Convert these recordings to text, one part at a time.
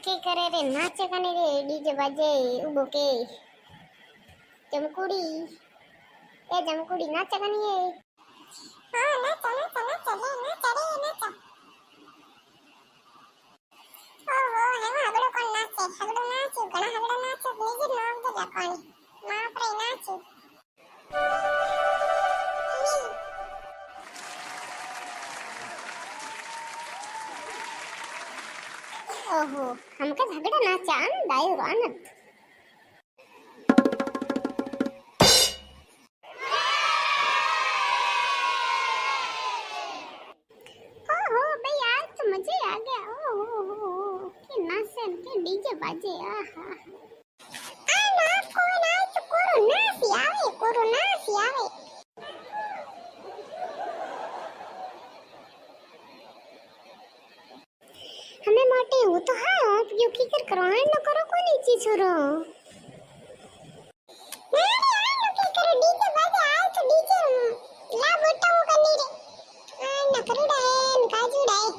के करे रे नाचे कने रे डीजे बाजे उबो के जमकुड़ी ए जमकुड़ी नाचे कने ये हां नाचा नाचा नाचा रे नाचा रे नाचा ओहो हेमा हगड़ो कोण नाचे हगड़ो नाचू घणा हगड़ा नाचो म्यूजिक नाम दे लकाणी मां प्रे नाचू ओहो हमका झगड़ा नाचा दायो रानत मजे आ गया ओ के नाचन के डीजे बाजे आहा आ ना कोई ना तो कोरोना सी आवे हमें मोटे हो तो हाँ आप यो की कर करवाए न करो कोनी चीज छोरो ना करो डीजे बाजे आ तो डीजे ला बोटा हो कनी रे आ न करूडा है न काजूडा है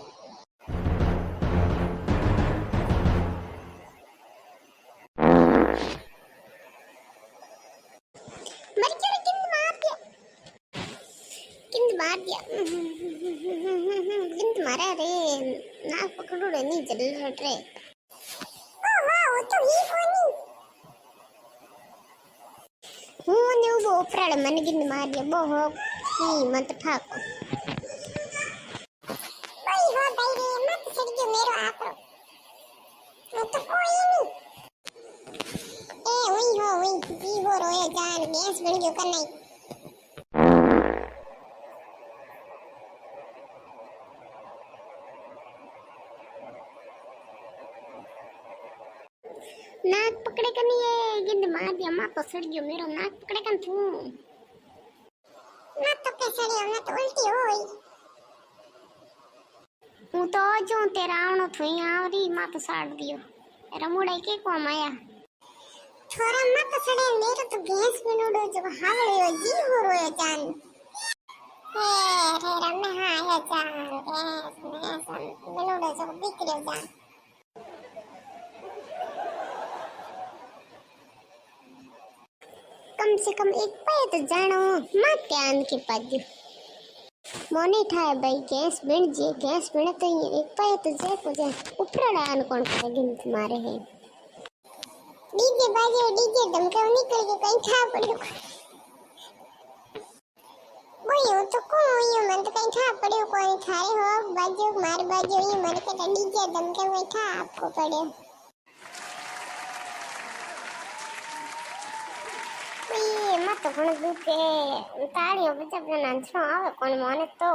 मार दिया गिंद मारा रे ना पकड़ो रे नहीं जल हट रे ओ वाह वो तो ही कोनी हूं ने वो उपराड़े मन गिंद मार दिया बोहो ही मत ठाको भाई हो भाई रे मत छड़ जो मेरो आकरो वो तो कोई नहीं ए ओई जी हो रोया जान गैस बन गयो कर नहीं नाक पकड़े कर नहीं है गिंद मार दिया मां तो सड़ गयो मेरो नाक पकड़े कर तू ना तो के सड़ियो ना तो उल्टी होई हूं तो जो तेरा आवणो थई आवरी मां तो साड़ दियो रमुड़ाई के को माया थोड़ा मां तो सड़े मेरो तो गैस बनोडो जो हावड़े जी हो रोयो जान रे रमे हां आया जान गैस बनोडो जो बिकरियो जान कम से कम एक पाए तो जानो मां ध्यान के पाजू मोने ठाए भाई गैस बिन तो ये एक पाए तो जे को जे उपराडान कौन करे गिनती मारे है डीजे बाजे डीजे धमके निकल के कहीं ठा पड़ो बोयो तो को यो मन तो कहीं ठा पड़ो कोई थारे हो बाजू मार बाजू ये मन के डीजे धमके में ठा आपको पड़ो मत पण दुखे ताळियों बचा नाचनो आवे कोण मोने तो